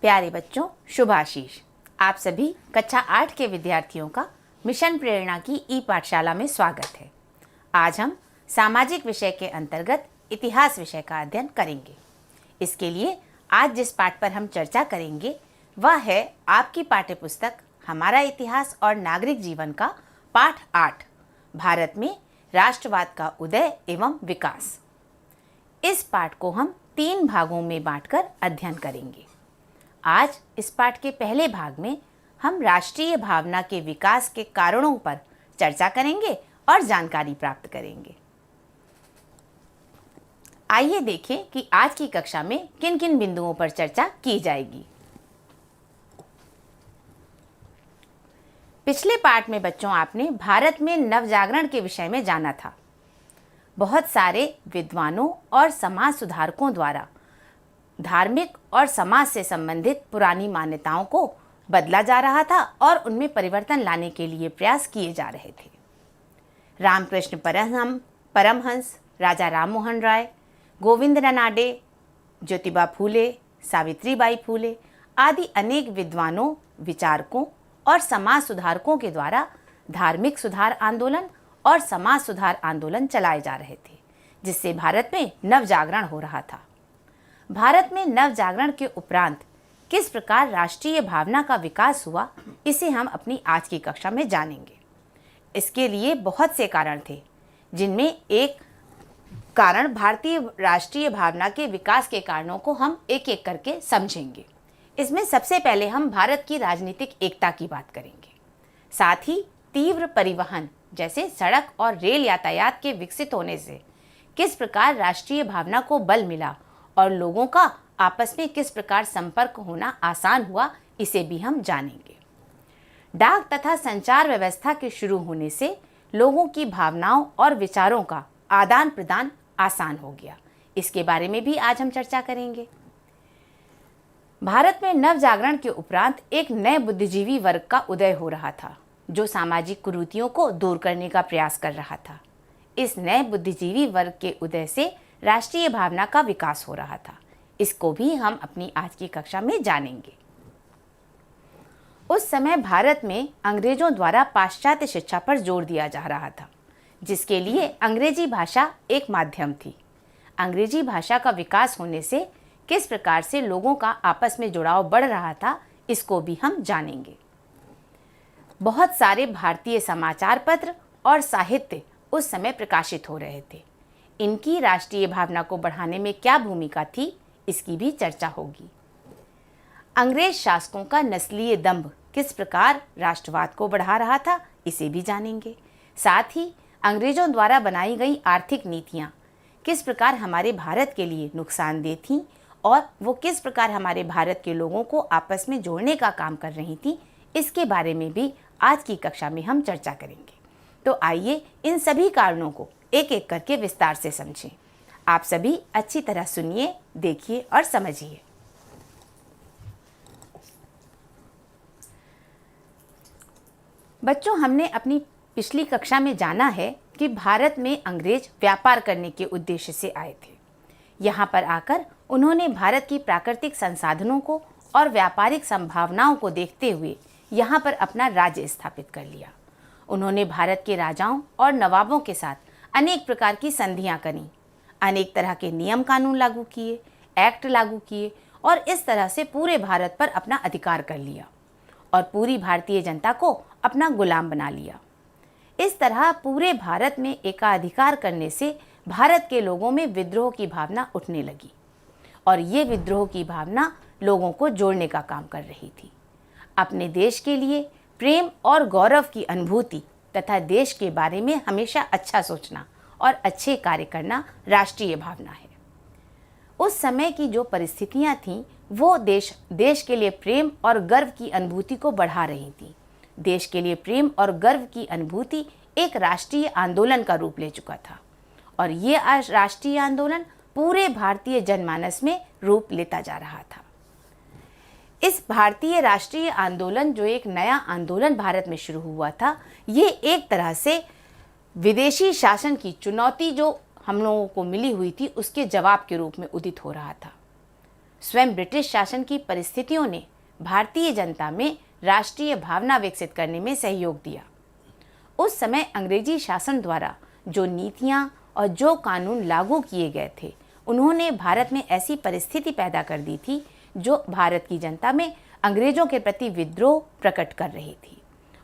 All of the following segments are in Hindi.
प्यारे बच्चों, शुभ आशीष। आप सभी कक्षा 8 के विद्यार्थियों का मिशन प्रेरणा की ई पाठशाला में स्वागत है। आज हम सामाजिक विषय के अंतर्गत इतिहास विषय का अध्ययन करेंगे। इसके लिए आज जिस पाठ पर हम चर्चा करेंगे वह है आपकी पाठ्यपुस्तक हमारा इतिहास और नागरिक जीवन का पाठ 8, भारत में राष्ट्रवाद का उदय एवं विकास। इस पाठ को हम 3 भागों में बांटकर अध्ययन करेंगे। आज इस पाठ के पहले भाग में हम राष्ट्रीय भावना के विकास के कारणों पर चर्चा करेंगे और जानकारी प्राप्त करेंगे। आइए देखें कि आज की कक्षा में किन किन बिंदुओं पर चर्चा की जाएगी। पिछले पाठ में बच्चों आपने भारत में नवजागरण के विषय में जाना था। बहुत सारे विद्वानों और समाज सुधारकों द्वारा धार्मिक और समाज से संबंधित पुरानी मान्यताओं को बदला जा रहा था और उनमें परिवर्तन लाने के लिए प्रयास किए जा रहे थे। रामकृष्ण परमहंस, राजा राममोहन राय, गोविंद रनाडे, ज्योतिबा फूले, सावित्रीबाई फूले आदि अनेक विद्वानों, विचारकों और समाज सुधारकों के द्वारा धार्मिक सुधार आंदोलन और समाज सुधार आंदोलन चलाए जा रहे थे, जिससे भारत में नवजागरण हो रहा था। भारत में नवजागरण के उपरांत किस प्रकार राष्ट्रीय भावना का विकास हुआ, इसे हम अपनी आज की कक्षा में जानेंगे। इसके लिए बहुत से कारण थे, जिनमें एक कारण भारतीय राष्ट्रीय भावना के विकास के कारणों को हम एक एक करके समझेंगे। इसमें सबसे पहले हम भारत की राजनीतिक एकता की बात करेंगे। साथ ही तीव्र परिवहन जैसे सड़क और रेल यातायात के विकसित होने से किस प्रकार राष्ट्रीय भावना को बल मिला और लोगों का आपस में किस प्रकार संपर्क होना आसान हुआ, इसे भी हम जानेंगे। डाक तथा संचार व्यवस्था के शुरू होने से लोगों की भावनाओं और विचारों का आदान प्रदान आसान हो गया। इसके बारे में भी आज हम चर्चा करेंगे। भारत में नवजागरण के उपरांत एक नए बुद्धिजीवी वर्ग का उदय हो रहा था, जो सामाजिक कुरीतियों को दूर करने का प्रयास कर रहा था। इस नए बुद्धिजीवी वर्ग के उदय से राष्ट्रीय भावना का विकास हो रहा था। इसको भी हम अपनी आज की कक्षा में जानेंगे। उस समय भारत में अंग्रेजों द्वारा पाश्चात्य शिक्षा पर जोर दिया जा रहा था, जिसके लिए अंग्रेजी भाषा एक माध्यम थी। अंग्रेजी भाषा का विकास होने से किस प्रकार से लोगों का आपस में जुड़ाव बढ़ रहा था, इसको भी हम जानेंगे। बहुत सारे भारतीय समाचार पत्र और साहित्य उस समय प्रकाशित हो रहे थे। इनकी राष्ट्रीय भावना को बढ़ाने में क्या भूमिका थी, इसकी भी चर्चा होगी। अंग्रेज शासकों का नस्लीय दंभ किस प्रकार राष्ट्रवाद को बढ़ा रहा था, इसे भी जानेंगे। साथ ही अंग्रेजों द्वारा बनाई गई आर्थिक नीतियाँ किस प्रकार हमारे भारत के लिए नुकसानदेह थीं और वो किस प्रकार हमारे भारत के लोगों को आपस में जोड़ने का काम कर रही थी, इसके बारे में भी आज की कक्षा में हम चर्चा करेंगे। तो आइए इन सभी कारणों को एक एक करके विस्तार से समझें। आप सभी अच्छी तरह सुनिए, देखिए और समझिए। बच्चों, हमने अपनी पिछली कक्षा में जाना है कि भारत में अंग्रेज व्यापार करने के उद्देश्य से आए थे। यहाँ पर आकर उन्होंने भारत की प्राकृतिक संसाधनों को और व्यापारिक संभावनाओं को देखते हुए यहाँ पर अपना राज्य स्थापित कर लिया। उन्होंने भारत के राजाओं और नवाबों के साथ अनेक प्रकार की संधियां करी, अनेक तरह के नियम कानून लागू किए, एक्ट लागू किए और इस तरह से पूरे भारत पर अपना अधिकार कर लिया और पूरी भारतीय जनता को अपना गुलाम बना लिया। इस तरह पूरे भारत में एकाधिकार करने से भारत के लोगों में विद्रोह की भावना उठने लगी और ये विद्रोह की भावना लोगों को जोड़ने का काम कर रही थी। अपने देश के लिए प्रेम और गौरव की अनुभूति तथा देश के बारे में हमेशा अच्छा सोचना और अच्छे कार्य करना राष्ट्रीय भावना है। उस समय की जो परिस्थितियां थीं, वो देश के लिए प्रेम और गर्व की अनुभूति को बढ़ा रही थी। देश के लिए प्रेम और गर्व की अनुभूति एक राष्ट्रीय आंदोलन का रूप ले चुका था और ये आज राष्ट्रीय आंदोलन पूरे भारतीय जनमानस में रूप लेता जा रहा था। इस भारतीय राष्ट्रीय आंदोलन, जो एक नया आंदोलन भारत में शुरू हुआ था, ये एक तरह से विदेशी शासन की चुनौती जो हम लोगों को मिली हुई थी, उसके जवाब के रूप में उदित हो रहा था। स्वयं ब्रिटिश शासन की परिस्थितियों ने भारतीय जनता में राष्ट्रीय भावना विकसित करने में सहयोग दिया। उस समय अंग्रेजी शासन द्वारा जो नीतियां और जो कानून लागू किए गए थे, उन्होंने भारत में ऐसी परिस्थिति पैदा कर दी थी जो भारत की जनता में अंग्रेजों के प्रति विद्रोह प्रकट कर रही थी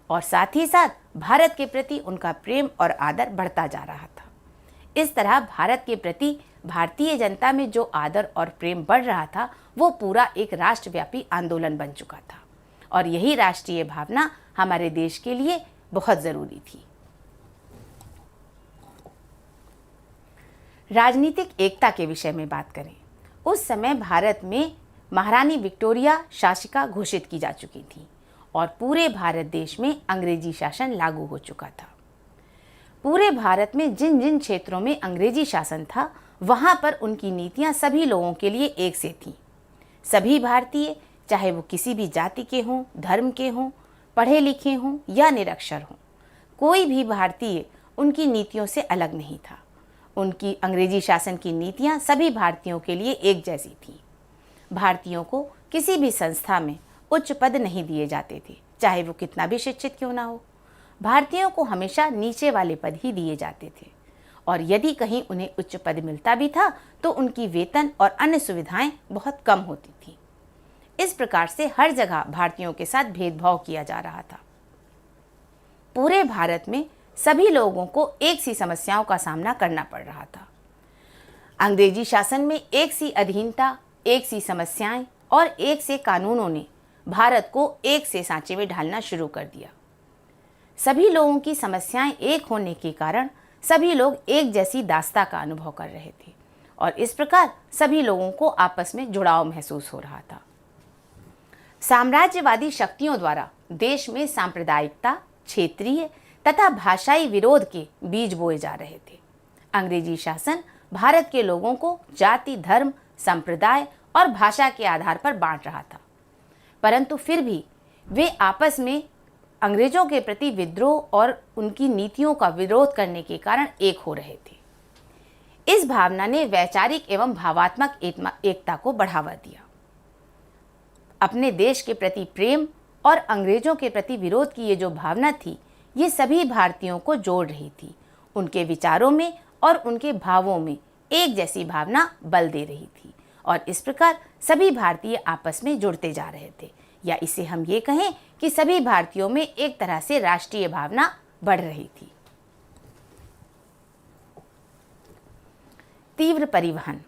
और साथ ही साथ भारत के प्रति उनका प्रेम और आदर बढ़ता जा रहा था। इस तरह भारत के प्रति भारतीय जनता में जो आदर और प्रेम बढ़ रहा था, वो पूरा एक राष्ट्रव्यापी आंदोलन बन चुका था और यही राष्ट्रीय भावना हमारे देश के लिए बहुत ज़रूरी थी। राजनीतिक एकता के विषय में बात करें, उस समय भारत में महारानी विक्टोरिया शासिका घोषित की जा चुकी थी और पूरे भारत देश में अंग्रेजी शासन लागू हो चुका था। पूरे भारत में जिन जिन क्षेत्रों में अंग्रेजी शासन था, वहाँ पर उनकी नीतियाँ सभी लोगों के लिए एक से थीं। सभी भारतीय, चाहे वो किसी भी जाति के हों, धर्म के हों, पढ़े लिखे हों या निरक्षर हों, कोई भी भारतीय उनकी नीतियों से अलग नहीं था। उनकी अंग्रेजी शासन की नीतियाँ सभी भारतीयों के लिए एक जैसी थीं। भारतीयों को किसी भी संस्था में उच्च पद नहीं दिए जाते थे, चाहे वो कितना भी शिक्षित क्यों ना हो। भारतीयों को हमेशा नीचे वाले पद ही दिए जाते थे और यदि कहीं उन्हें उच्च पद मिलता भी था तो उनकी वेतन और अन्य सुविधाएं बहुत कम होती थी। इस प्रकार से हर जगह भारतीयों के साथ भेदभाव किया जा रहा था। पूरे भारत में सभी लोगों को एक सी समस्याओं का सामना करना पड़ रहा था। अंग्रेजी शासन में एक सी अधीनता, एक सी समस्याएं और एक से कानूनों ने भारत को एक से सांचे में ढालना शुरू कर दिया। सभी लोगों की समस्याएं एक होने के कारण सभी लोग एक जैसी दास्ता का अनुभव कर रहे थे और इस प्रकार सभी लोगों को आपस में जुड़ाव महसूस हो रहा था। साम्राज्यवादी शक्तियों द्वारा देश में सांप्रदायिकता, क्षेत्रीय तथा भाषाई विरोध के बीज बोए जा रहे थे। अंग्रेजी शासन भारत के लोगों को जाति, धर्म, संप्रदाय और भाषा के आधार पर बांट रहा था, परंतु फिर भी वे आपस में अंग्रेजों के प्रति विद्रोह और उनकी नीतियों का विरोध करने के कारण एक हो रहे थे। इस भावना ने वैचारिक एवं भावात्मक एकता को बढ़ावा दिया। अपने देश के प्रति प्रेम और अंग्रेजों के प्रति विरोध की ये जो भावना थी, ये सभी भारतीयों को जोड़ रही थी। उनके विचारों में और उनके भावों में एक जैसी भावना बल दे रही थी और इस प्रकार सभी भारतीय आपस में जुड़ते जा रहे थे, या इसे हम ये कहें कि सभी भारतीयों में एक तरह से राष्ट्रीय भावना बढ़ रही थी। तीव्र परिवहन।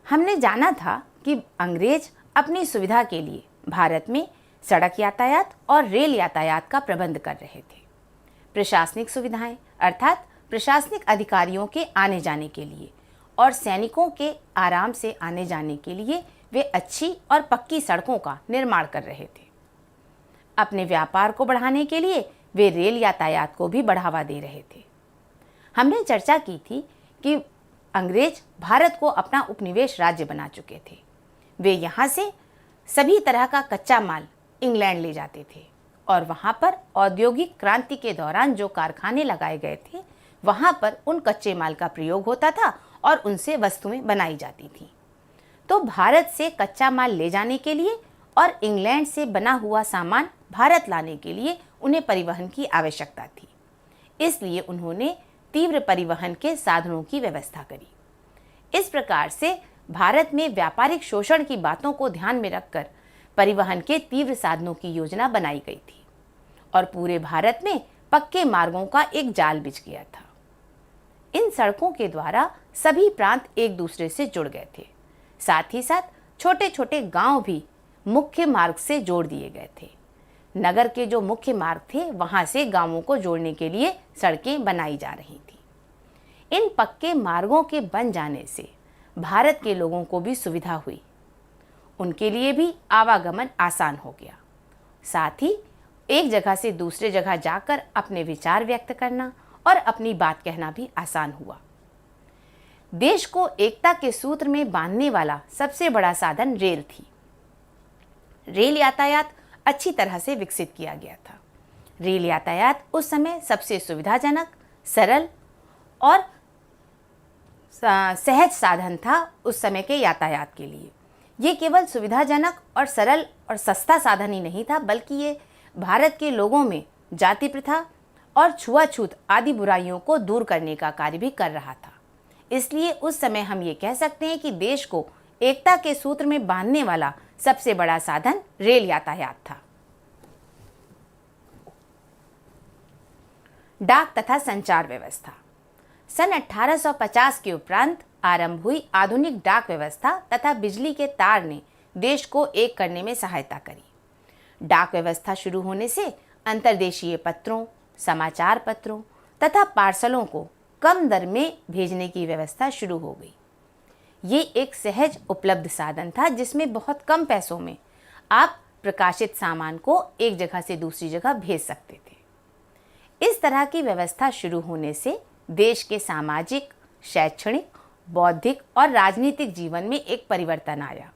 हमने जाना था कि अंग्रेज अपनी सुविधा के लिए भारत में सड़क यातायात और रेल यातायात का प्रबंध कर रहे थे। प्रशासनिक सुविधाएं अर्थात प्रशासनिक अधिकारियों के आने जाने के लिए और सैनिकों के आराम से आने जाने के लिए वे अच्छी और पक्की सड़कों का निर्माण कर रहे थे। अपने व्यापार को बढ़ाने के लिए वे रेल यातायात को भी बढ़ावा दे रहे थे। हमने चर्चा की थी कि अंग्रेज भारत को अपना उपनिवेश राज्य बना चुके थे। वे यहाँ से सभी तरह का कच्चा माल इंग्लैंड ले जाते थे और वहाँ पर औद्योगिक क्रांति के दौरान जो कारखाने लगाए गए थे, वहाँ पर उन कच्चे माल का प्रयोग होता था और उनसे वस्तुएं बनाई जाती थीं। तो भारत से कच्चा माल ले जाने के लिए और इंग्लैंड से बना हुआ सामान भारत लाने के लिए उन्हें परिवहन की आवश्यकता थी। इसलिए उन्होंने तीव्र परिवहन के साधनों की व्यवस्था करी। इस प्रकार से भारत में व्यापारिक शोषण की बातों को ध्यान में रखकर परिवहन के तीव्र साधनों की योजना बनाई गई थी और पूरे भारत में पक्के मार्गों का एक जाल बिछ गया था। इन सड़कों के द्वारा सभी प्रांत एक दूसरे से जुड़ गए थे। साथ ही साथ छोटे छोटे गांव भी मुख्य मार्ग से जोड़ दिए गए थे। नगर के जो मुख्य मार्ग थे, वहां से गांवों को जोड़ने के लिए सड़कें बनाई जा रही थी। इन पक्के मार्गों के बन जाने से भारत के लोगों को भी सुविधा हुई, उनके लिए भी आवागमन आसान हो गया। साथ ही एक जगह से दूसरे जगह जाकर अपने विचार व्यक्त करना और अपनी बात कहना भी आसान हुआ। देश को एकता के सूत्र में बांधने वाला सबसे बड़ा साधन रेल थी। रेल यातायात अच्छी तरह से विकसित किया गया था। रेल यातायात उस समय सबसे सुविधाजनक, सरल और सहज साधन था उस समय के यातायात के लिए। ये केवल सुविधाजनक और सरल और सस्ता साधन ही नहीं था, बल्कि ये भारत के लोगों में जाति प्रथा और छुआछूत आदि बुराइयों को दूर करने का कार्य भी कर रहा था। इसलिए उस समय हम ये कह सकते हैं कि देश को एकता के सूत्र में बांधने वाला सबसे बड़ा साधन रेल यातायात था। डाक तथा संचार व्यवस्था। सन 1850 के उपरांत आरंभ हुई आधुनिक डाक व्यवस्था तथा बिजली के तार ने देश को एक करने में सहायता करी। डाक व्यवस्था शुरू होने से अंतर्देशीय पत्रों, समाचार पत्रों तथा पार्सलों को कम दर में भेजने की व्यवस्था शुरू हो गई। ये एक सहज उपलब्ध साधन था जिसमें बहुत कम पैसों में आप प्रकाशित सामान को एक जगह से दूसरी जगह भेज सकते थे। इस तरह की व्यवस्था शुरू होने से देश के सामाजिक, शैक्षणिक, बौद्धिक और राजनीतिक जीवन में एक परिवर्तन आया।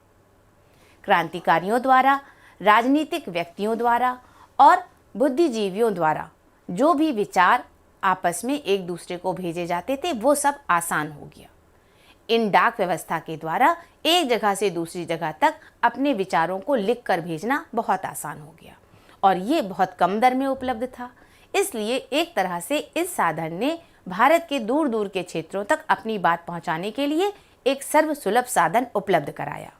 क्रांतिकारियों द्वारा, राजनीतिक व्यक्तियों द्वारा और बुद्धिजीवियों द्वारा जो भी विचार आपस में एक दूसरे को भेजे जाते थे वो सब आसान हो गया। इन डाक व्यवस्था के द्वारा एक जगह से दूसरी जगह तक अपने विचारों को लिख कर भेजना बहुत आसान हो गया और ये बहुत कम दर में उपलब्ध था। इसलिए एक तरह से इस साधन ने भारत के दूर दूर के क्षेत्रों तक अपनी बात पहुंचाने के लिए एक सर्वसुलभ साधन उपलब्ध कराया।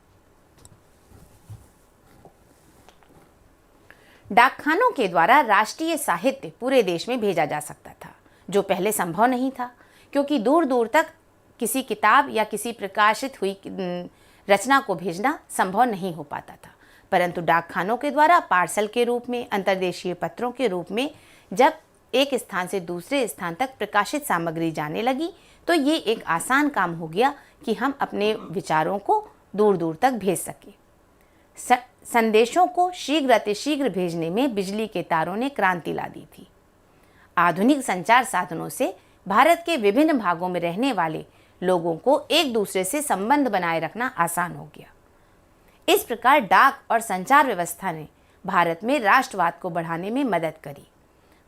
डाकखानों के द्वारा राष्ट्रीय साहित्य पूरे देश में भेजा जा सकता था, जो पहले संभव नहीं था, क्योंकि दूर दूर तक किसी किताब या किसी प्रकाशित हुई रचना को भेजना संभव नहीं हो पाता था। परंतु डाकखानों के द्वारा पार्सल के रूप में, अंतर्देशीय पत्रों के रूप में जब एक स्थान से दूसरे स्थान तक प्रकाशित सामग्री जाने लगी तो ये एक आसान काम हो गया कि हम अपने विचारों को दूर दूर तक भेज सकें। संदेशों को शीघ्र अतिशीघ्र भेजने में बिजली के तारों ने क्रांति ला दी थी। आधुनिक संचार साधनों से भारत के विभिन्न भागों में रहने वाले लोगों को एक दूसरे से संबंध बनाए रखना आसान हो गया। इस प्रकार डाक और संचार व्यवस्था ने भारत में राष्ट्रवाद को बढ़ाने में मदद करी।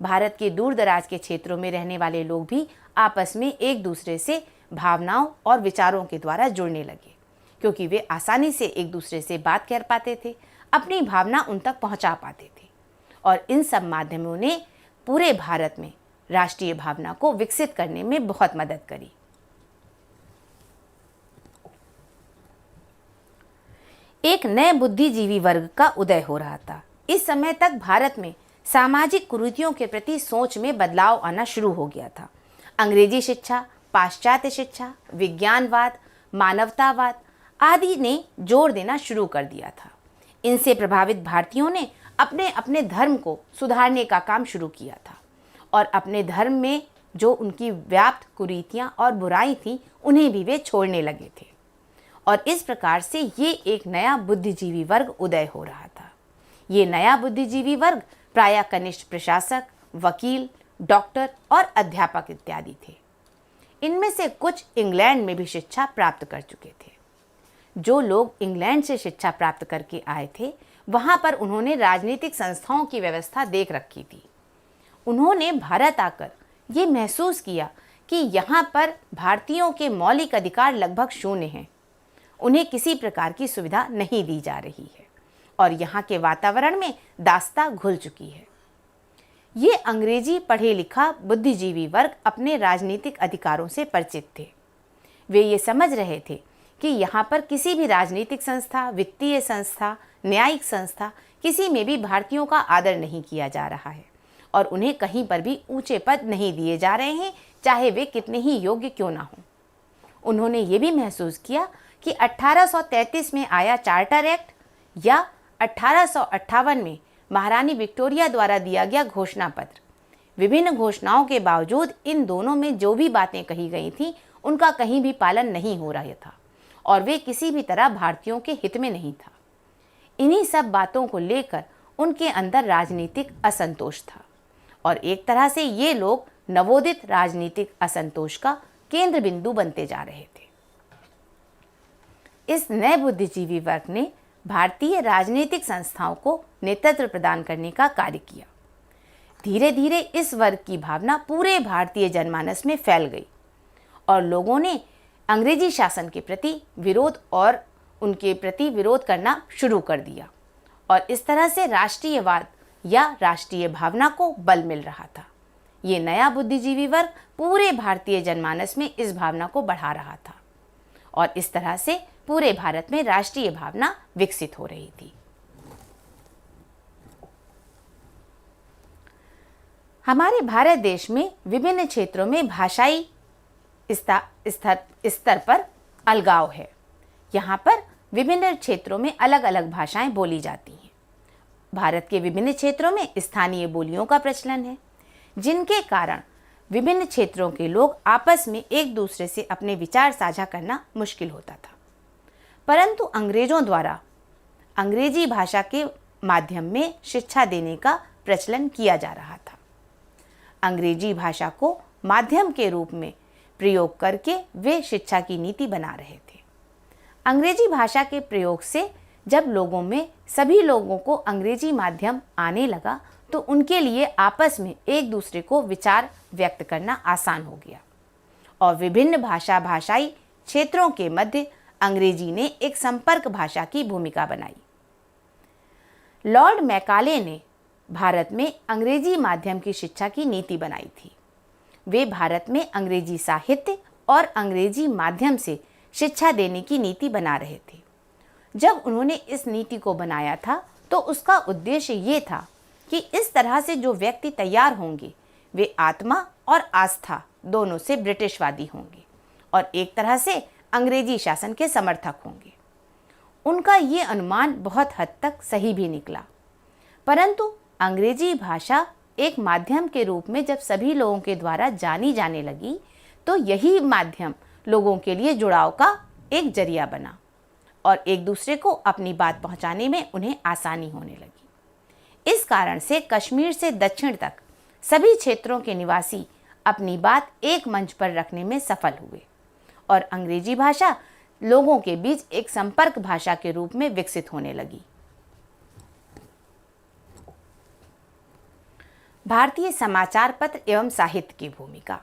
भारत के दूर दराज के क्षेत्रों में रहने वाले लोग भी आपस में एक दूसरे से भावनाओं और विचारों के द्वारा जुड़ने लगे, क्योंकि वे आसानी से एक दूसरे से बात कर पाते थे, अपनी भावना उन तक पहुंचा पाते थे और इन सब माध्यमों ने पूरे भारत में राष्ट्रीय भावना को विकसित करने में बहुत मदद करी। एक नए बुद्धिजीवी वर्ग का उदय हो रहा था। इस समय तक भारत में सामाजिक कुरीतियों के प्रति सोच में बदलाव आना शुरू हो गया था। अंग्रेजी शिक्षा, पाश्चात्य शिक्षा, विज्ञानवाद, मानवतावाद आदि ने जोर देना शुरू कर दिया था। इनसे प्रभावित भारतीयों ने अपने अपने धर्म को सुधारने का काम शुरू किया था और अपने धर्म में जो उनकी व्याप्त कुरीतियां और बुराई थी उन्हें भी वे छोड़ने लगे थे और इस प्रकार से ये एक नया बुद्धिजीवी वर्ग उदय हो रहा था। ये नया बुद्धिजीवी वर्ग प्रायः कनिष्ठ प्रशासक, वकील, डॉक्टर और अध्यापक इत्यादि थे। इनमें से कुछ इंग्लैंड में भी शिक्षा प्राप्त कर चुके थे। जो लोग इंग्लैंड से शिक्षा प्राप्त करके आए थे वहाँ पर उन्होंने राजनीतिक संस्थाओं की व्यवस्था देख रखी थी। उन्होंने भारत आकर ये महसूस किया कि यहाँ पर भारतीयों के मौलिक अधिकार लगभग शून्य हैं, उन्हें किसी प्रकार की सुविधा नहीं दी जा रही है और यहाँ के वातावरण में दास्ता घुल चुकी है। ये अंग्रेजी पढ़े लिखा बुद्धिजीवी वर्ग अपने राजनीतिक अधिकारों से परिचित थे। वे ये समझ रहे थे कि यहाँ पर किसी भी राजनीतिक संस्था, वित्तीय संस्था, न्यायिक संस्था, किसी में भी भारतीयों का आदर नहीं किया जा रहा है और उन्हें कहीं पर भी ऊंचे पद नहीं दिए जा रहे हैं, चाहे वे कितने ही योग्य क्यों ना हों। उन्होंने ये भी महसूस किया कि 1833 में आया चार्टर एक्ट या 1858 में महारानी विक्टोरिया द्वारा दिया गया घोषणा पत्र, विभिन्न घोषणाओं के बावजूद इन दोनों में जो भी बातें कही गई थीं उनका कहीं भी पालन नहीं हो रहा था और वे किसी भी तरह भारतीयों के हित में नहीं था। इन्हीं सब बातों को लेकर उनके अंदर राजनीतिक असंतोष था और एक तरह से ये लोग नवोदित राजनीतिक असंतोष का केंद्र बिंदु बनते जा रहे थे। इस नए बुद्धिजीवी वर्ग ने भारतीय राजनीतिक संस्थाओं को नेतृत्व प्रदान करने का कार्य किया। धीरे धीरे इस वर्ग की भावना पूरे भारतीय जनमानस में फैल गई और लोगों ने अंग्रेजी शासन के प्रति विरोध और उनके प्रति विरोध करना शुरू कर दिया और इस तरह से राष्ट्रीयवाद या राष्ट्रीय भावना को बल मिल रहा था। ये नया बुद्धिजीवी वर्ग पूरे भारतीय जनमानस में इस भावना को बढ़ा रहा था और इस तरह से पूरे भारत में राष्ट्रीय भावना विकसित हो रही थी। हमारे भारत देश में विभिन्न क्षेत्रों में भाषाई स्तर पर अलगाव है। यहाँ पर विभिन्न क्षेत्रों में अलग अलग भाषाएं बोली जाती हैं। भारत के विभिन्न क्षेत्रों में स्थानीय बोलियों का प्रचलन है, जिनके कारण विभिन्न क्षेत्रों के लोग आपस में एक दूसरे से अपने विचार साझा करना मुश्किल होता था। परंतु अंग्रेजों द्वारा अंग्रेजी भाषा के माध्यम में शिक्षा देने का प्रचलन किया जा रहा था। अंग्रेजी भाषा को माध्यम के रूप में प्रयोग करके वे शिक्षा की नीति बना रहे थे। अंग्रेजी भाषा के प्रयोग से जब लोगों में सभी लोगों को अंग्रेजी माध्यम आने लगा तो उनके लिए आपस में एक दूसरे को विचार व्यक्त करना आसान हो गया और विभिन्न भाषाई क्षेत्रों के मध्य अंग्रेजी ने एक संपर्क भाषा की भूमिका बनाई। लॉर्ड मैकाले ने भारत में अंग्रेजी माध्यम की शिक्षा की नीति बनाई थी। वे भारत में अंग्रेजी साहित्य और अंग्रेजी माध्यम से शिक्षा देने की नीति बना रहे थे। जब उन्होंने इस नीति को बनाया था तो उसका उद्देश्य ये था कि इस तरह से जो व्यक्ति तैयार होंगे वे आत्मा और आस्था दोनों से ब्रिटिशवादी होंगे और एक तरह से अंग्रेजी शासन के समर्थक होंगे। उनका ये अनुमान बहुत हद तक सही भी निकला, परंतु अंग्रेजी भाषा एक माध्यम के रूप में जब सभी लोगों के द्वारा जानी जाने लगी तो यही माध्यम लोगों के लिए जुड़ाव का एक जरिया बना और एक दूसरे को अपनी बात पहुंचाने में उन्हें आसानी होने लगी। इस कारण से कश्मीर से दक्षिण तक सभी क्षेत्रों के निवासी अपनी बात एक मंच पर रखने में सफल हुए और अंग्रेजी भाषा लोगों के बीच एक संपर्क भाषा के रूप में विकसित होने लगी। भारतीय समाचार पत्र एवं साहित्य की भूमिका।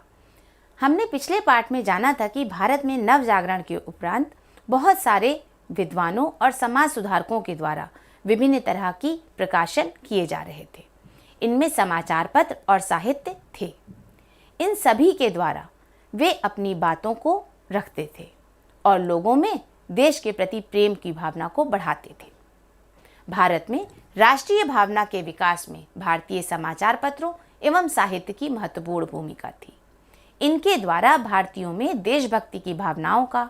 हमने पिछले पाठ में जाना था कि भारत में नव जागरण के उपरांत बहुत सारे विद्वानों और समाज सुधारकों के द्वारा विभिन्न तरह की प्रकाशन किए जा रहे थे। इनमें समाचार पत्र और साहित्य थे। इन सभी के द्वारा वे अपनी बातों को रखते थे और लोगों में देश के प्रति प्रेम की भावना को बढ़ाते थे। भारत में राष्ट्रीय भावना के विकास में भारतीय समाचार पत्रों एवं साहित्य की महत्वपूर्ण भूमिका थी। इनके द्वारा भारतीयों में देशभक्ति की भावनाओं का,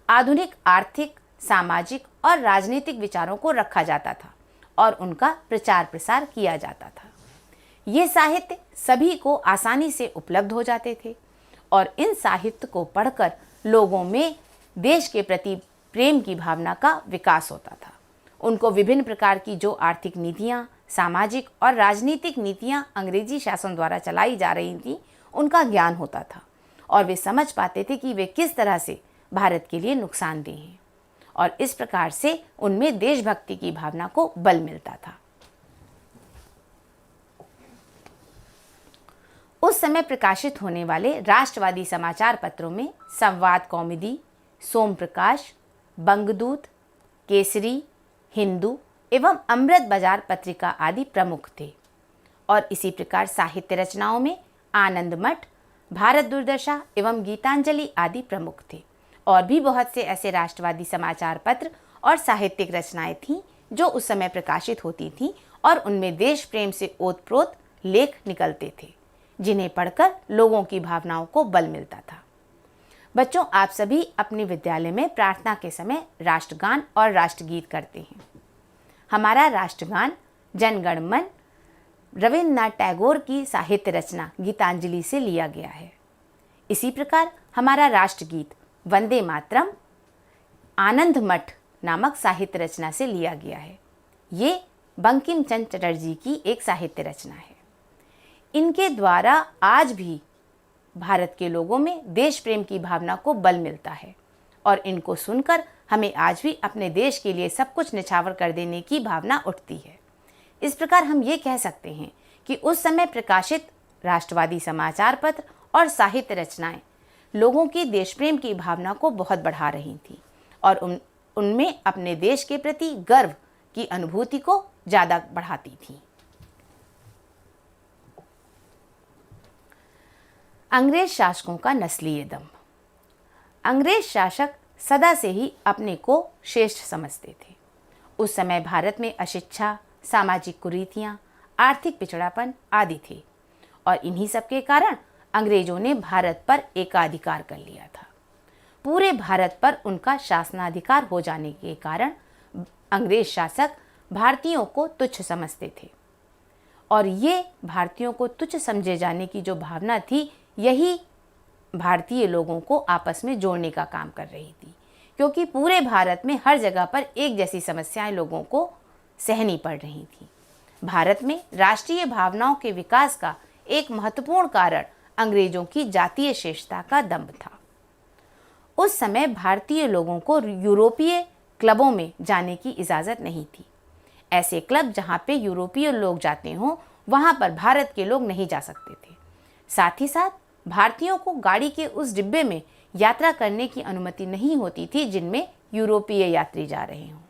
आधुनिक आर्थिक, सामाजिक और राजनीतिक विचारों को रखा जाता था और उनका प्रचार प्रसार किया जाता था। ये साहित्य सभी को आसानी से उपलब्ध हो जाते थे और इन साहित्य को पढ़कर लोगों में देश के प्रति प्रेम की भावना का विकास होता था। उनको विभिन्न प्रकार की जो आर्थिक नीतियाँ, सामाजिक और राजनीतिक नीतियाँ अंग्रेजी शासन द्वारा चलाई जा रही थीं, उनका ज्ञान होता था और वे समझ पाते थे कि वे किस तरह से भारत के लिए नुकसानदेह हैं और इस प्रकार से उनमें देशभक्ति की भावना को बल मिलता था। उस समय प्रकाशित होने वाले राष्ट्रवादी समाचार पत्रों में संवाद कौमुदी, सोम प्रकाश, बंगदूत, केसरी, हिंदू एवं अमृत बाजार पत्रिका आदि प्रमुख थे और इसी प्रकार साहित्य रचनाओं में आनंद मठ, भारत दुर्दशा एवं गीतांजलि आदि प्रमुख थे। और भी बहुत से ऐसे राष्ट्रवादी समाचार पत्र और साहित्यिक रचनाएं थीं जो उस समय प्रकाशित होती थीं और उनमें देश प्रेम से ओतप्रोत लेख निकलते थे, जिन्हें पढ़कर लोगों की भावनाओं को बल मिलता था। बच्चों, आप सभी अपने विद्यालय में प्रार्थना के समय राष्ट्रगान और राष्ट्रगीत करते हैं। हमारा राष्ट्रगान जन गण मन रविन्द्रनाथ टैगोर की साहित्य रचना गीतांजलि से लिया गया है। इसी प्रकार हमारा राष्ट्रगीत वंदे मातरम आनंद मठ नामक साहित्य रचना से लिया गया है। ये बंकिम चंद्र चटर्जी की एक साहित्य रचना है। इनके द्वारा आज भी भारत के लोगों में देश प्रेम की भावना को बल मिलता है और इनको सुनकर हमें आज भी अपने देश के लिए सब कुछ निछावर कर देने की भावना उठती है। इस प्रकार हम ये कह सकते हैं कि उस समय प्रकाशित राष्ट्रवादी समाचार पत्र और साहित्य रचनाएं लोगों की देश प्रेम की भावना को बहुत बढ़ा रही थी और उनमें अपने देश के प्रति गर्व की अनुभूति को ज़्यादा बढ़ाती थी। अंग्रेज शासकों का नस्लीय दंभ। अंग्रेज शासक सदा से ही अपने को श्रेष्ठ समझते थे। उस समय भारत में अशिक्षा, सामाजिक कुरीतियाँ, आर्थिक पिछड़ापन आदि थे और इन्हीं सब के कारण अंग्रेजों ने भारत पर एकाधिकार कर लिया था। पूरे भारत पर उनका शासनाधिकार हो जाने के कारण अंग्रेज शासक भारतीयों को तुच्छ समझते थे और ये भारतीयों को तुच्छ समझे जाने की जो भावना थी, यही भारतीय लोगों को आपस में जोड़ने का काम कर रही थी, क्योंकि पूरे भारत में हर जगह पर एक जैसी समस्याएं लोगों को सहनी पड़ रही थी। भारत में राष्ट्रीय भावनाओं के विकास का एक महत्वपूर्ण कारण अंग्रेजों की जातीय श्रेष्ठता का दंभ था। उस समय भारतीय लोगों को यूरोपीय क्लबों में जाने की इजाज़त नहीं थी। ऐसे क्लब जहाँ पे यूरोपीय लोग जाते हों, वहाँ पर भारत के लोग नहीं जा सकते थे। साथ ही साथ भारतीयों को गाड़ी के उस डिब्बे में यात्रा करने की अनुमति नहीं होती थी जिनमें यूरोपीय यात्री जा रहे हों।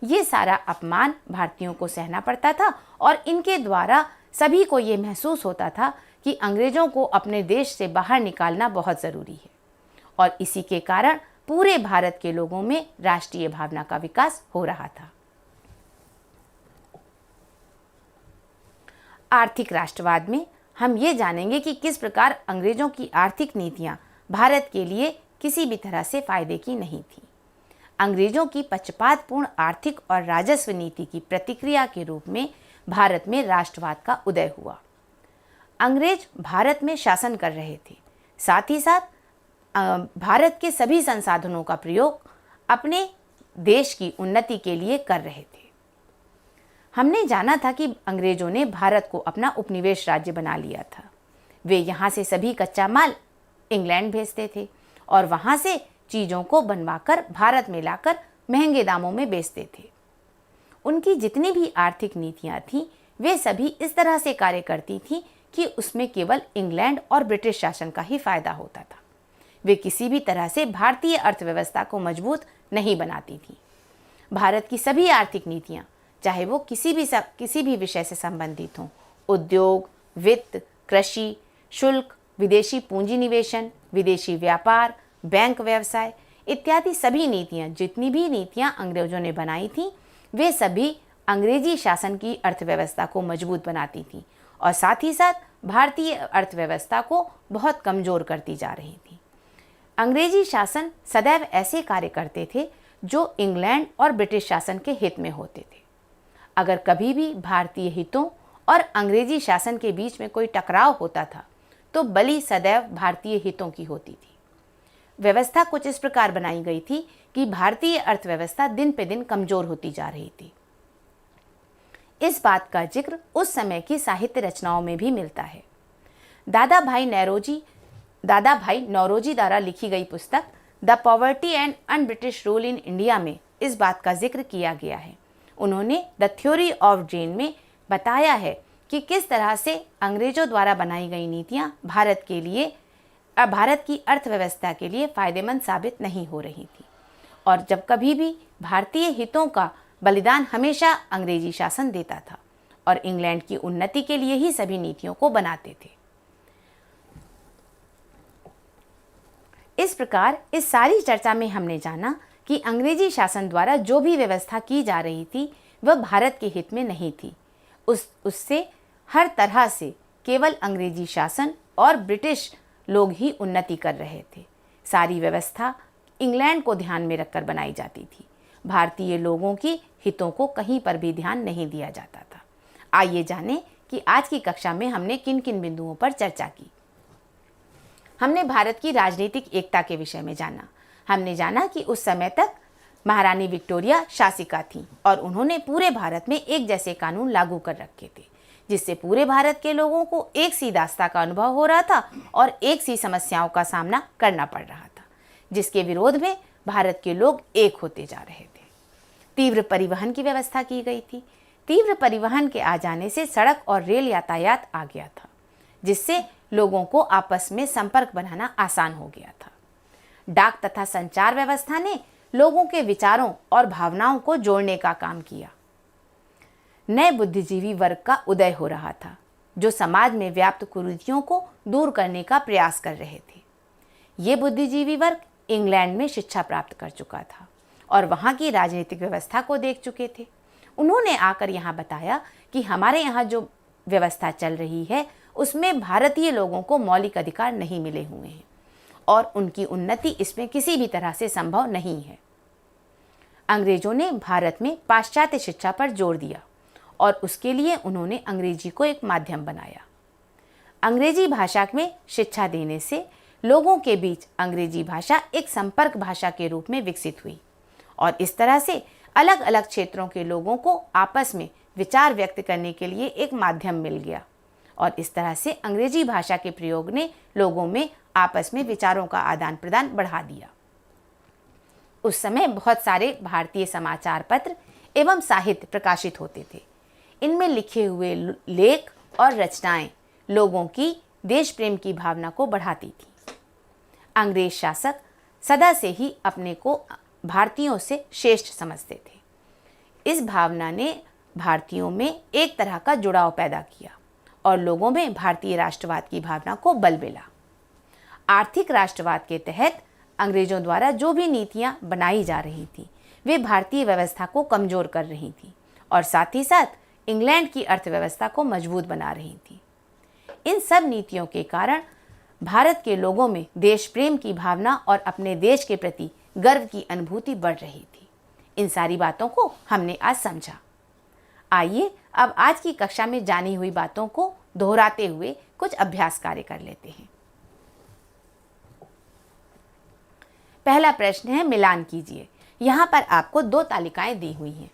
ये सारा अपमान भारतीयों को सहना पड़ता था और इनके द्वारा सभी को ये महसूस होता था कि अंग्रेजों को अपने देश से बाहर निकालना बहुत ज़रूरी है और इसी के कारण पूरे भारत के लोगों में राष्ट्रीय भावना का विकास हो रहा था। आर्थिक राष्ट्रवाद में हम ये जानेंगे कि किस प्रकार अंग्रेजों की आर्थिक नीतियाँ भारत के लिए किसी भी तरह से फायदे की नहीं थी। अंग्रेजों की पक्षपातपूर्ण आर्थिक और राजस्व नीति की प्रतिक्रिया के रूप में भारत में राष्ट्रवाद का उदय हुआ। अंग्रेज भारत में शासन कर रहे थे, साथ ही साथ भारत के सभी संसाधनों का प्रयोग अपने देश की उन्नति के लिए कर रहे थे। हमने जाना था कि अंग्रेजों ने भारत को अपना उपनिवेश राज्य बना लिया था। वे यहाँ से सभी कच्चा माल इंग्लैंड भेजते थे और वहाँ से चीज़ों को बनवाकर भारत में लाकर महंगे दामों में बेचते थे। उनकी जितनी भी आर्थिक नीतियाँ थीं, वे सभी इस तरह से कार्य करती थीं कि उसमें केवल इंग्लैंड और ब्रिटिश शासन का ही फायदा होता था। वे किसी भी तरह से भारतीय अर्थव्यवस्था को मजबूत नहीं बनाती थीं। भारत की सभी आर्थिक नीतियाँ, चाहे वो किसी भी विषय से संबंधित हों, उद्योग, वित्त, कृषि, शुल्क, विदेशी पूंजी निवेशन, विदेशी व्यापार, बैंक व्यवसाय इत्यादि सभी नीतियाँ, जितनी भी नीतियाँ अंग्रेजों ने बनाई थीं, वे सभी अंग्रेजी शासन की अर्थव्यवस्था को मजबूत बनाती थीं और साथ ही साथ भारतीय अर्थव्यवस्था को बहुत कमज़ोर करती जा रही थी। अंग्रेजी शासन सदैव ऐसे कार्य करते थे जो इंग्लैंड और ब्रिटिश शासन के हित में होते थे। अगर कभी भी भारतीय हितों और अंग्रेजी शासन के बीच में कोई टकराव होता था तो बलि सदैव भारतीय हितों की होती थी। व्यवस्था कुछ इस प्रकार बनाई गई थी कि भारतीय अर्थव्यवस्था दिन पे दिन कमज़ोर होती जा रही थी। इस बात का जिक्र उस समय की साहित्य रचनाओं में भी मिलता है। दादा भाई नौरोजी द्वारा लिखी गई पुस्तक the poverty and un British rule in India में इस बात का जिक्र किया गया है। उन्होंने द थ्योरी ऑफ ड्रेन में बताया है कि किस तरह से अंग्रेजों द्वारा बनाई गई नीतियाँ भारत की अर्थव्यवस्था के लिए फ़ायदेमंद साबित नहीं हो रही थी और जब कभी भी भारतीय हितों का बलिदान हमेशा अंग्रेजी शासन देता था और इंग्लैंड की उन्नति के लिए ही सभी नीतियों को बनाते थे। इस प्रकार इस सारी चर्चा में हमने जाना कि अंग्रेजी शासन द्वारा जो भी व्यवस्था की जा रही थी वह भारत के हित में नहीं थी। उससे हर तरह से केवल अंग्रेजी शासन और ब्रिटिश लोग ही उन्नति कर रहे थे। सारी व्यवस्था इंग्लैंड को ध्यान में रखकर बनाई जाती थी। भारतीय लोगों की हितों को कहीं पर भी ध्यान नहीं दिया जाता था। आइए जानें कि आज की कक्षा में हमने किन किन बिंदुओं पर चर्चा की। हमने भारत की राजनीतिक एकता के विषय में जाना। हमने जाना कि उस समय तक महारानी विक्टोरिया शासिका थीं और उन्होंने पूरे भारत में एक जैसे कानून लागू कर रखे थे, जिससे पूरे भारत के लोगों को एक सी दास्ता का अनुभव हो रहा था और एक सी समस्याओं का सामना करना पड़ रहा था, जिसके विरोध में भारत के लोग एक होते जा रहे थे। तीव्र परिवहन की व्यवस्था की गई थी। तीव्र परिवहन के आ जाने से सड़क और रेल यातायात आ गया था, जिससे लोगों को आपस में संपर्क बनाना आसान हो गया था। डाक तथा संचार व्यवस्था ने लोगों के विचारों और भावनाओं को जोड़ने का काम किया। नए बुद्धिजीवी वर्ग का उदय हो रहा था, जो समाज में व्याप्त कुरीतियों को दूर करने का प्रयास कर रहे थे। ये बुद्धिजीवी वर्ग इंग्लैंड में शिक्षा प्राप्त कर चुका था और वहाँ की राजनीतिक व्यवस्था को देख चुके थे। उन्होंने आकर यहाँ बताया कि हमारे यहाँ जो व्यवस्था चल रही है उसमें भारतीय लोगों को मौलिक अधिकार नहीं मिले हुए हैं और उनकी उन्नति इसमें किसी भी तरह से संभव नहीं है। अंग्रेजों ने भारत में पाश्चात्य शिक्षा पर जोर दिया और उसके लिए उन्होंने अंग्रेजी को एक माध्यम बनाया। अंग्रेजी भाषा में शिक्षा देने से लोगों के बीच अंग्रेजी भाषा एक संपर्क भाषा के रूप में विकसित हुई और इस तरह से अलग अलग क्षेत्रों के लोगों को आपस में विचार व्यक्त करने के लिए एक माध्यम मिल गया और इस तरह से अंग्रेजी भाषा के प्रयोग ने लोगों में आपस में विचारों का आदान प्रदान बढ़ा दिया। उस समय बहुत सारे भारतीय समाचार पत्र एवं साहित्य प्रकाशित होते थे। इनमें लिखे हुए लेख और रचनाएं लोगों की देश प्रेम की भावना को बढ़ाती थी। अंग्रेज शासक सदा से ही अपने को भारतीयों से श्रेष्ठ समझते थे। इस भावना ने भारतीयों में एक तरह का जुड़ाव पैदा किया और लोगों में भारतीय राष्ट्रवाद की भावना को बल मिला। आर्थिक राष्ट्रवाद के तहत अंग्रेजों द्वारा जो भी नीतियां बनाई जा रही थी वे भारतीय व्यवस्था को कमजोर कर रही थी और साथ ही साथ इंग्लैंड की अर्थव्यवस्था को मजबूत बना रही थी। इन सब नीतियों के कारण भारत के लोगों में देश प्रेम की भावना और अपने देश के प्रति गर्व की अनुभूति बढ़ रही थी। इन सारी बातों को हमने आज समझा। आइए अब आज की कक्षा में जानी हुई बातों को दोहराते हुए कुछ अभ्यास कार्य कर लेते हैं। पहला प्रश्न है, मिलान कीजिए। यहाँ पर आपको 2 तालिकाएं दी हुई हैं।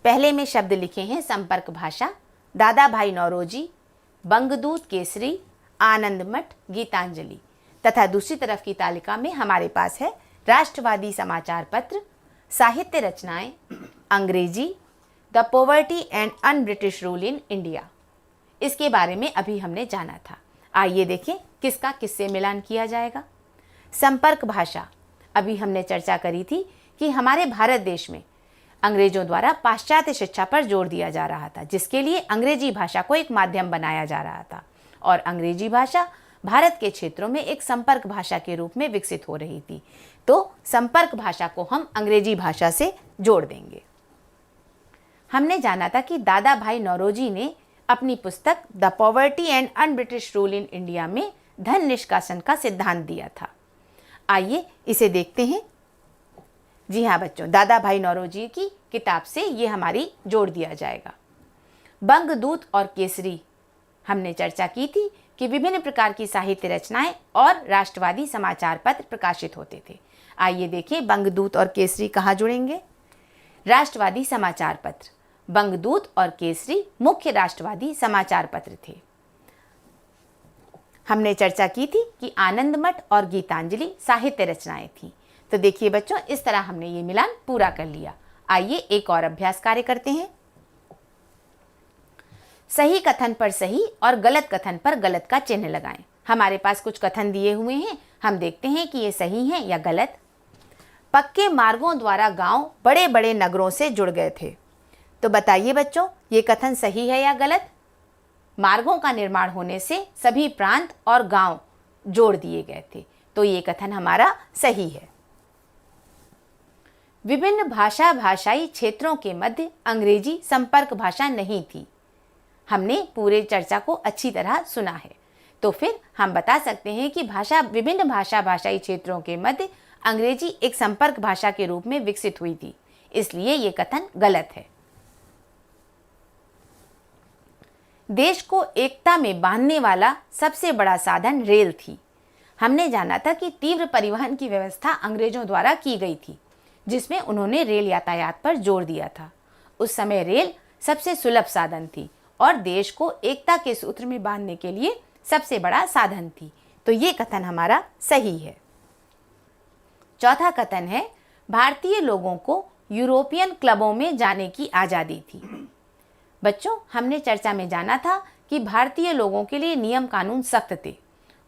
पहले में शब्द लिखे हैं संपर्क भाषा, दादा भाई नौरोजी, बंगदूत केसरी, आनंद मठ, गीतांजलि, तथा दूसरी तरफ की तालिका में हमारे पास है राष्ट्रवादी समाचार पत्र, साहित्य रचनाएं, अंग्रेजी, the poverty and un British rule in India. इसके बारे में अभी हमने जाना था। आइए देखें किसका किससे मिलान किया जाएगा। संपर्क भाषा, अभी हमने चर्चा करी थी कि हमारे भारत देश में अंग्रेजों द्वारा पाश्चात्य शिक्षा पर जोर दिया जा रहा था, जिसके लिए अंग्रेजी भाषा को एक माध्यम बनाया जा रहा था और अंग्रेजी भाषा भारत के क्षेत्रों में एक संपर्क भाषा के रूप में विकसित हो रही थी। तो संपर्क भाषा को हम अंग्रेजी भाषा से जोड़ देंगे। हमने जाना था कि दादा भाई नौरोजी ने अपनी पुस्तक the poverty and un British rule in India में धन निष्कासन का सिद्धांत दिया था। आइए इसे देखते हैं। जी हाँ बच्चों, दादा भाई नौरोजी की किताब से ये हमारी जोड़ दिया जाएगा। बंगदूत और केसरी, हमने चर्चा की थी कि विभिन्न प्रकार की साहित्य रचनाएं और राष्ट्रवादी समाचार पत्र प्रकाशित होते थे। आइए देखें बंगदूत और केसरी कहाँ जुड़ेंगे। राष्ट्रवादी समाचार पत्र, बंगदूत और केसरी मुख्य राष्ट्रवादी समाचार पत्र थे। हमने चर्चा की थी कि आनंद मठ और गीतांजलि साहित्य रचनाएं थी। तो देखिए बच्चों, इस तरह हमने ये मिलान पूरा कर लिया। आइए एक और अभ्यास कार्य करते हैं। सही कथन पर सही और गलत कथन पर गलत का चिन्ह लगाएं। हमारे पास कुछ कथन दिए हुए हैं, हम देखते हैं कि ये सही हैं या गलत। पक्के मार्गों द्वारा गांव बड़े बड़े नगरों से जुड़ गए थे। तो बताइए बच्चों, ये कथन सही है या गलत। मार्गों का निर्माण होने से सभी प्रांत और गांव जोड़ दिए गए थे, तो ये कथन हमारा सही है। विभिन्न भाषाई क्षेत्रों के मध्य अंग्रेजी संपर्क भाषा नहीं थी। हमने पूरे चर्चा को अच्छी तरह सुना है, तो फिर हम बता सकते हैं कि विभिन्न भाषाई क्षेत्रों के मध्य अंग्रेजी एक संपर्क भाषा के रूप में विकसित हुई थी, इसलिए ये कथन गलत है। देश को एकता में बांधने वाला सबसे बड़ा साधन रेल थी। हमने जाना था कि तीव्र परिवहन की व्यवस्था अंग्रेजों द्वारा की गई थी, जिसमें उन्होंने रेल यातायात पर जोर दिया था। उस समय रेल सबसे सुलभ साधन थी और देश को एकता के सूत्र में बांधने के लिए सबसे बड़ा साधन थी, तो ये कथन हमारा सही है। चौथा कथन है, भारतीय लोगों को यूरोपियन क्लबों में जाने की आज़ादी थी। बच्चों, हमने चर्चा में जाना था कि भारतीय लोगों के लिए नियम कानून सख्त थे।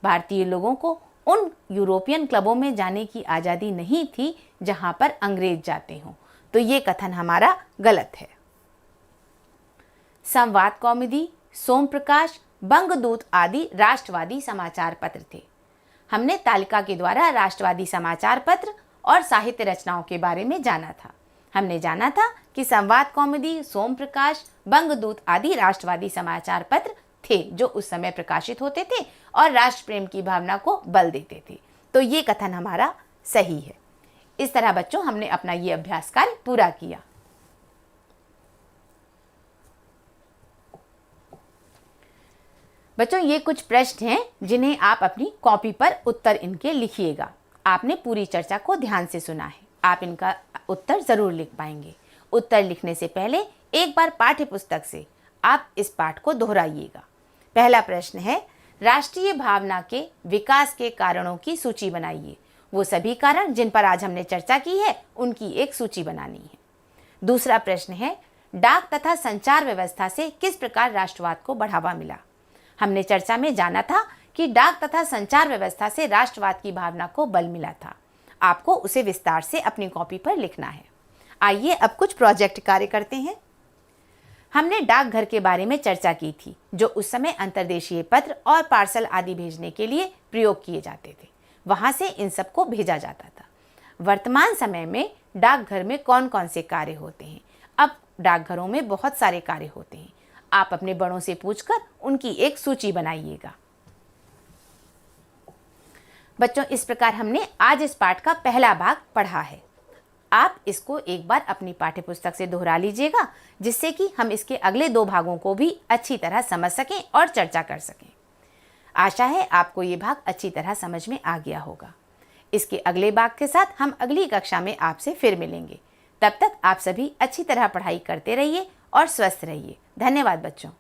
भारतीय लोगों को उन यूरोपियन क्लबों में जाने की आज़ादी नहीं थी जहां पर अंग्रेज जाते हों। तो ये कथन हमारा गलत है। संवाद कौमुदी, सोम प्रकाश, बंगदूत आदि राष्ट्रवादी समाचार पत्र थे। हमने तालिका के द्वारा राष्ट्रवादी समाचार पत्र और साहित्य रचनाओं के बारे में जाना था। हमने जाना था कि संवाद कौमुदी, सोम प्रकाश, बंगदूत आदि राष्ट्रवादी समाचार पत्र थे जो उस समय प्रकाशित होते थे और राष्ट्र प्रेम की भावना को बल देते थे। तो ये कथन हमारा सही है। इस तरह बच्चों हमने अपना ये अभ्यास कार्य पूरा किया। बच्चों ये कुछ प्रश्न हैं जिन्हें आप अपनी कॉपी पर उत्तर इनके लिखिएगा। आपने पूरी चर्चा को ध्यान से सुना है, आप इनका उत्तर जरूर लिख पाएंगे। उत्तर लिखने से पहले एक बार पाठ्य पुस्तक से आप इस पाठ को दोहराइएगा। पहला प्रश्न है, राष्ट्रीय भावना के विकास के कारणों की सूची बनाइए। वो सभी कारण जिन पर आज हमने चर्चा की है उनकी एक सूची बनानी है। दूसरा प्रश्न है, डाक तथा संचार व्यवस्था से किस प्रकार राष्ट्रवाद को बढ़ावा मिला। हमने चर्चा में जाना था कि डाक तथा संचार व्यवस्था से राष्ट्रवाद की भावना को बल मिला था। आपको उसे विस्तार से अपनी कॉपी पर लिखना है। आइए अब कुछ प्रोजेक्ट कार्य करते हैं। हमने डाकघर के बारे में चर्चा की थी जो उस समय अंतर्देशीय पत्र और पार्सल आदि भेजने के लिए प्रयोग किए जाते थे। वहां से इन सबको भेजा जाता था। वर्तमान समय में डाकघर में कौन कौन से कार्य होते हैं। अब डाकघरों में बहुत सारे कार्य होते हैं। आप अपने बड़ों से पूछकर उनकी एक सूची बनाइएगा। बच्चों इस प्रकार हमने आज इस पाठ का पहला भाग पढ़ा है। आप इसको एक बार अपनी पाठ्यपुस्तक से दोहरा लीजिएगा जिससे कि हम इसके अगले 2 भागों को भी अच्छी तरह समझ सकें और चर्चा कर सकें। आशा है आपको ये भाग अच्छी तरह समझ में आ गया होगा। इसके अगले भाग के साथ हम अगली कक्षा में आपसे फिर मिलेंगे। तब तक आप सभी अच्छी तरह पढ़ाई करते रहिए और स्वस्थ रहिए। धन्यवाद बच्चों।